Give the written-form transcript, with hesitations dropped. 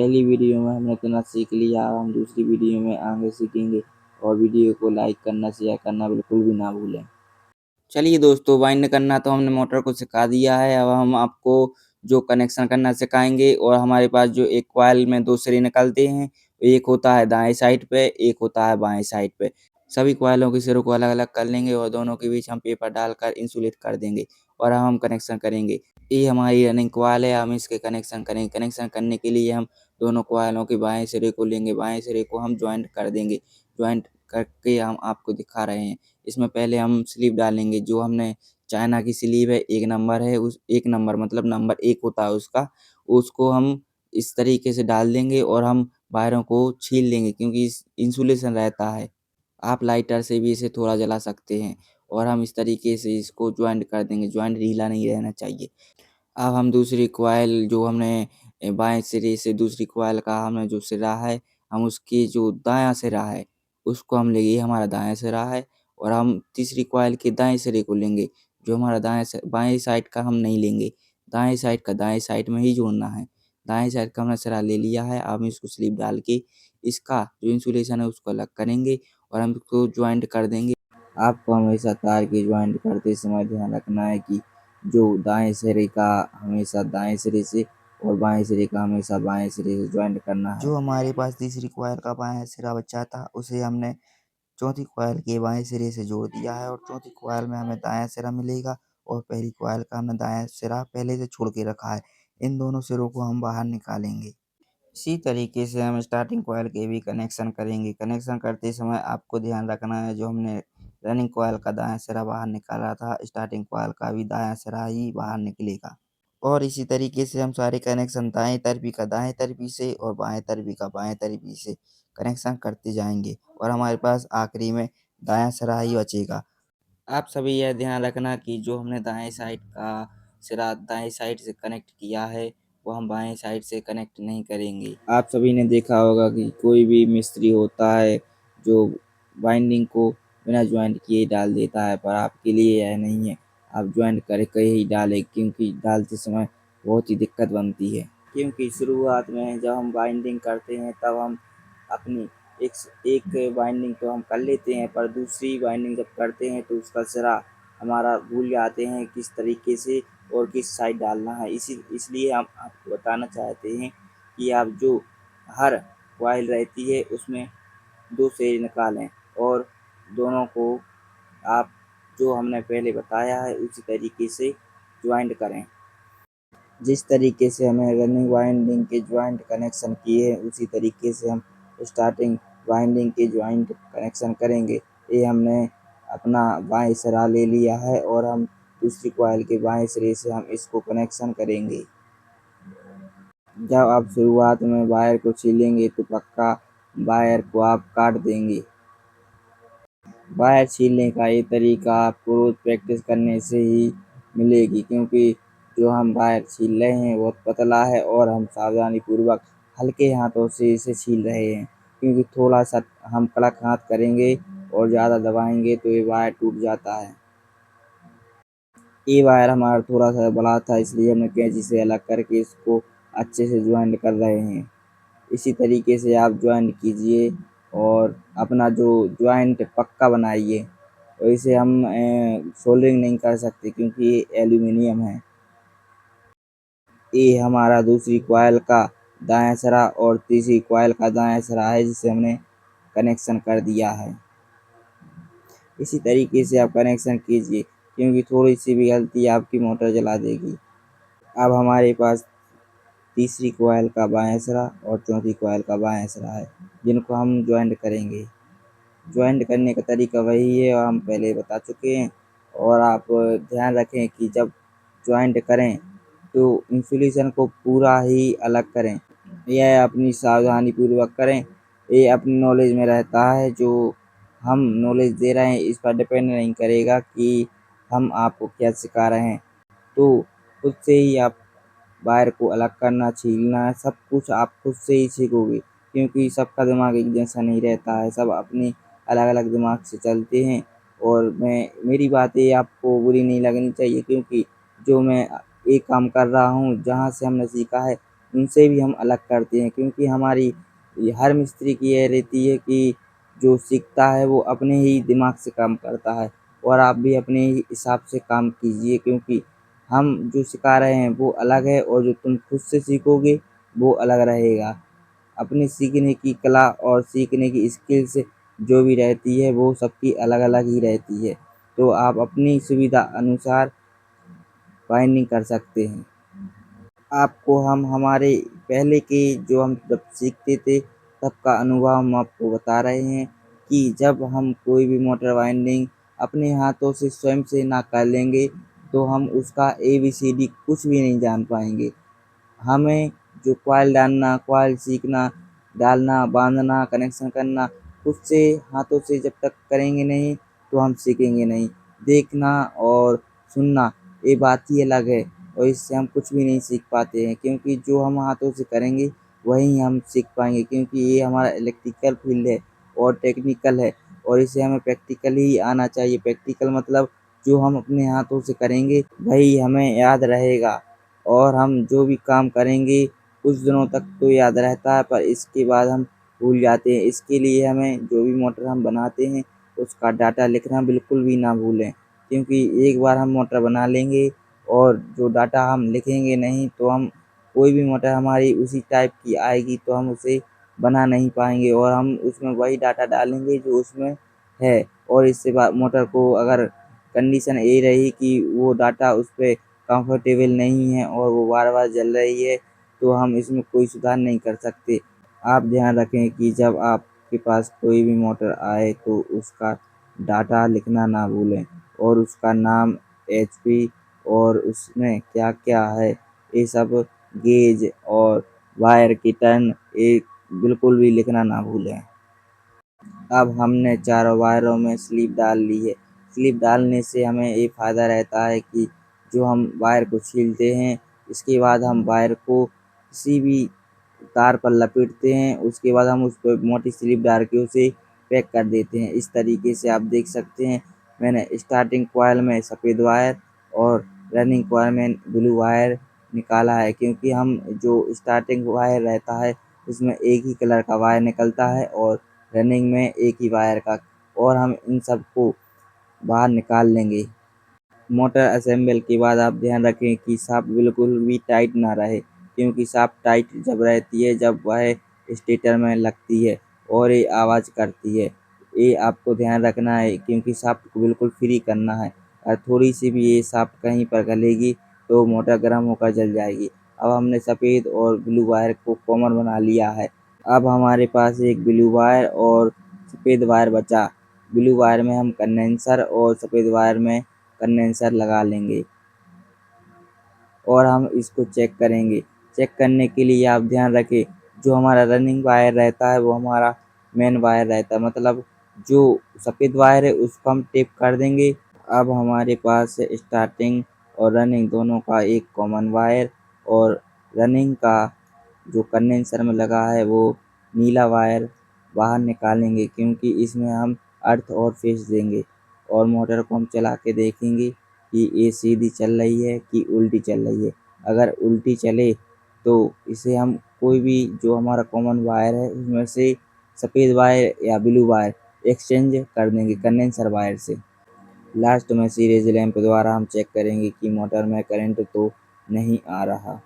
पहली वीडियो में हमने इतना सीख लिया, अब हम दूसरी वीडियो में आगे सीखेंगे। और वीडियो को लाइक करना, शेयर करना बिल्कुल भी ना भूलें। चलिए दोस्तों, वाइंड करना तो हमने मोटर को सिखा दिया है। अब हम आपको जो कनेक्शन करना सिखाएंगे। और हमारे पास जो एक कॉइल में 2 सिरे निकलते हैं, एक होता है दाएं साइड पे, एक होता है बाएं साइड पे। सभी कॉइलों के सिरों को अलग अलग कर लेंगे और दोनों के बीच हम पेपर डालकर इंसुलेट कर देंगे और अब हम कनेक्शन करेंगे। ये हमारी रनिंग कॉइल है, हम इसके कनेक्शन करेंगे। कनेक्शन करने के लिए हम दोनों कॉइलों के बाएं सिरे को लेंगे, बाएं सिरे को हम ज्वाइंट कर देंगे। ज्वाइंट करके हम आपको दिखा रहे हैं। इसमें पहले हम स्लीव डालेंगे। जो हमने चाइना की स्लीव है, 1 नंबर है, उस 1 नंबर मतलब नंबर 1 होता है उसका, उसको हम इस तरीके से डाल देंगे और हम वायरों को छील लेंगे क्योंकि इस इंसुलेशन रहता है। आप लाइटर से भी इसे थोड़ा जला सकते हैं और हम इस तरीके से इसको ज्वाइंट कर देंगे। ज्वाइंट ढीला नहीं रहना चाहिए। अब हम दूसरी कॉइल जो हमने बाएं सिरे से दूसरी कॉइल का हमने जो सिरा है, हम उसकी जो दायां सिरा है उसको हम लेंगे। ये हमारा दायां सिरा है और हम तीसरी कॉइल के दाएं सिरे को लेंगे। जो हमारा बाएं साइड का हम नहीं लेंगे, दाएं साइड का दाएं साइड में ही जोड़ना है। दाएं साइड का हमने सिरा ले लिया है। अब हम इसको स्लिप डाल के इसका जो इंसुलेशन है उसको अलग करेंगे और हम इसको ज्वाइंट कर देंगे। आपको हमेशा तार की ज्वाइंट करते समय ध्यान रखना है कि जो दाएं सिरे का हमेशा दाएं सिरे से और बाएं सिरे का हमेशा बाएं सिरे से ज्वाइंट करना है। जो हमारे पास तीसरी कॉइल का बायां सिरा बचा था उसे हमने चौथी कॉइल के बाएं सिरे से जोड़ दिया है और चौथी कॉइल में हमें दायां सिरा मिलेगा और पहली कॉइल का हमने दायां सिरा पहले से छोड़ के रखा है। इन दोनों सिरों को हम बाहर निकालेंगे। इसी तरीके से हम स्टार्टिंग कॉइल के भी कनेक्शन करेंगे। कनेक्शन करते समय आपको ध्यान रखना है, जो हमने रनिंग कॉइल का दायां सिरा बाहर निकाला था, स्टार्टिंग कॉइल का भी दायां सिरा ही बाहर निकलेगा। और इसी तरीके से हम सारे कनेक्शन दाएं तरफी का दाएं तरफी से और बाएं तरफी का बाएं तरफी से कनेक्शन करते जाएंगे और हमारे पास आखिरी में दायां सिरा ही बचेगा। आप सभी यह ध्यान रखना कि जो हमने दाएं साइड का सिरा दाएं साइड से कनेक्ट किया है वो हम बाएं साइड से कनेक्ट नहीं करेंगे। आप सभी ने देखा होगा कि कोई भी मिस्त्री होता है जो वाइंडिंग को बिना ज्वाइंट किए डाल देता है, पर आपके लिए यह नहीं है। आप ज्वाइंट करके ही डालें क्योंकि डालते समय बहुत ही दिक्कत बनती है। क्योंकि शुरुआत में जब हम बाइंडिंग करते हैं तब हम अपनी एक एक बाइंडिंग तो हम कर लेते हैं, पर दूसरी बाइंडिंग जब करते हैं तो उसका सिरा हमारा भूल जाते हैं किस तरीके से और किस साइड डालना है। इसलिए हम आपको बताना चाहते हैं कि आप जो हर कॉइल रहती है उसमें 2 से निकालें और दोनों को आप जो हमने पहले बताया है उसी तरीके से ज्वाइंट करें। जिस तरीके से हमें रनिंग वाइंडिंग के ज्वाइंट कनेक्शन किए हैं उसी तरीके से हम स्टार्टिंग वाइंडिंग के ज्वाइंट कनेक्शन करेंगे। ये हमने अपना बाएं सिरा ले लिया है और हम दूसरी कॉइल के बाएं सिरे से हम इसको कनेक्शन करेंगे। जब आप शुरुआत में वायर को छीलेंगे तो पक्का वायर को आप काट देंगे। वायर छीलने का ये तरीका आपको रोज प्रैक्टिस करने से ही मिलेगी, क्योंकि जो हम वायर छील रहे हैं बहुत पतला है और हम सावधानी पूर्वक हल्के हाथों से इसे छील रहे हैं। क्योंकि थोड़ा सा हम कड़क हाथ करेंगे और ज़्यादा दबाएंगे तो ये वायर टूट जाता है। ये वायर हमारा थोड़ा सा बड़ा था इसलिए हमने कैंची से अलग करके इसको अच्छे से ज्वाइंट कर रहे हैं। इसी तरीके से आप ज्वाइंट कीजिए और अपना जो ज्वाइंट पक्का बनाइए। और इसे हम सोल्डरिंग नहीं कर सकते क्योंकि ये एल्यूमिनियम है। ये हमारा दूसरी कॉइल का दायां सिरा और तीसरी कॉइल का दायां सिरा है जिसे हमने कनेक्शन कर दिया है। इसी तरीके से आप कनेक्शन कीजिए क्योंकि थोड़ी सी भी गलती आपकी मोटर जला देगी। अब हमारे पास तीसरी कॉइल का बायां सिरा और चौथी कॉइल का बायां सिरा है जिनको हम ज्वाइंट करेंगे। ज्वाइंट करने का तरीका वही है और हम पहले बता चुके हैं। और आप ध्यान रखें कि जब ज्वाइंट करें तो इंसुलेशन को पूरा ही अलग करें। यह अपनी सावधानी पूर्वक करें। ये अपनी नॉलेज में रहता है। जो हम नॉलेज दे रहे हैं इस पर डिपेंड नहीं करेगा कि हम आपको क्या सिखा रहे हैं। तो खुद से ही आप वायर को अलग करना, छीलना, सब कुछ आप खुद से ही सीखोगे क्योंकि सबका दिमाग एक जैसा नहीं रहता है। सब अपनी अलग अलग दिमाग से चलते हैं। और मेरी बातें आपको बुरी नहीं लगनी चाहिए क्योंकि जो मैं एक काम कर रहा हूँ जहाँ से हमने सीखा है उनसे भी हम अलग करते हैं, क्योंकि हमारी हर मिस्त्री की यह रहती है कि जो सीखता है वो अपने ही दिमाग से काम करता है, और आप भी अपने ही हिसाब से काम कीजिए, क्योंकि हम जो सिखा रहे हैं वो अलग है और जो तुम खुद से सीखोगे वो अलग रहेगा। अपनी सीखने की कला और सीखने की स्किल्स जो भी रहती है वो सबकी अलग-अलग ही रहती है। तो आप अपनी सुविधा अनुसार बाइंडिंग कर सकते हैं। आपको हम हमारे पहले के जो हम जब सीखते थे तब का अनुभव हम आपको बता रहे हैं कि जब हम कोई भी मोटर वाइंडिंग अपने हाथों से स्वयं से ना कर लेंगे तो हम उसका ABCD कुछ भी नहीं जान पाएँगे। हमें जो कॉइल डालना, कॉइल सीखना, डालना, बाँधना, कनेक्शन करना, खुद से हाथों से जब तक करेंगे नहीं तो हम सीखेंगे नहीं। देखना और सुनना ये बात ही अलग है, और इससे हम कुछ भी नहीं सीख पाते हैं, क्योंकि जो हम हाथों से करेंगे वही हम सीख पाएँगे, क्योंकि ये हमारा इलेक्ट्रिकल फील्ड है और टेक्निकल है, और इसे हमें प्रैक्टिकली ही आना चाहिए। प्रैक्टिकल मतलब जो हम अपने हाथों से करेंगे वही हमें याद रहेगा, और हम जो भी काम करेंगे कुछ दिनों तक तो याद रहता है, पर इसके बाद हम भूल जाते हैं। इसके लिए हमें जो भी मोटर हम बनाते हैं उसका डाटा लिखना बिल्कुल भी ना भूलें, क्योंकि एक बार हम मोटर बना लेंगे और जो डाटा हम लिखेंगे नहीं तो हम कोई भी मोटर हमारी उसी टाइप की आएगी तो हम उसे बना नहीं पाएँगे, और हम उसमें वही डाटा डालेंगे जो उसमें है, और इससे मोटर को अगर कंडीशन ये रही कि वो डाटा उस पे कंफर्टेबल नहीं है और वो बार-बार जल रही है, तो हम इसमें कोई सुधार नहीं कर सकते। आप ध्यान रखें कि जब आपके पास कोई भी मोटर आए तो उसका डाटा लिखना ना भूलें, और उसका नाम, HP और उसमें क्या-क्या है, ये सब गेज और वायर की टर्न ये बिल्कुल भी लिखना ना भूलें। अब हमने चारों वायरों में स्लिप डाल ली है। स्लिप डालने से हमें ये फ़ायदा रहता है कि जो हम वायर को छीलते हैं, इसके बाद हम वायर को किसी भी तार पर लपेटते हैं, उसके बाद हम उस पे मोटी स्लिप डाल के उसे पैक कर देते हैं। इस तरीके से आप देख सकते हैं मैंने स्टार्टिंग कॉइल में सफ़ेद वायर और रनिंग कॉइल में ब्लू वायर निकाला है, क्योंकि हम जो स्टार्टिंग वायर रहता है उसमें एक ही कलर का वायर निकलता है और रनिंग में एक ही वायर का, और हम इन सबको बाहर निकाल लेंगे। मोटर असेंबल के बाद आप ध्यान रखें कि शाफ्ट बिल्कुल भी टाइट ना रहे, क्योंकि शाफ्ट टाइट जब रहती है जब वह स्टेटर में लगती है और ये आवाज़ करती है। ये आपको ध्यान रखना है, क्योंकि शाफ्ट को बिल्कुल फ्री करना है। थोड़ी सी भी ये शाफ्ट कहीं पर गलेगी तो मोटर गर्म होकर जल जाएगी। अब हमने सफ़ेद और ब्लू वायर को कॉमन बना लिया है। अब हमारे पास एक ब्लू वायर और सफ़ेद वायर बचा। ब्लू वायर में हम कंडेंसर और सफ़ेद वायर में कंडेंसर लगा लेंगे, और हम इसको चेक करेंगे। चेक करने के लिए आप ध्यान रखें, जो हमारा रनिंग वायर रहता है वो हमारा मेन वायर रहता है, मतलब जो सफ़ेद वायर है उसको हम टेप कर देंगे। अब हमारे पास स्टार्टिंग और रनिंग दोनों का एक कॉमन वायर, और रनिंग का जो कंडेंसर में लगा है वो नीला वायर बाहर निकालेंगे, क्योंकि इसमें हम अर्थ और फेस देंगे, और मोटर को हम चला के देखेंगे कि ये सीधी चल रही है कि उल्टी चल रही है। अगर उल्टी चले तो इसे हम कोई भी जो हमारा कॉमन वायर है उसमें से सफ़ेद वायर या ब्लू वायर एक्सचेंज कर देंगे कंडेंसर वायर से। लास्ट में सीरीज लैंप द्वारा हम चेक करेंगे कि मोटर में करंट तो नहीं आ रहा।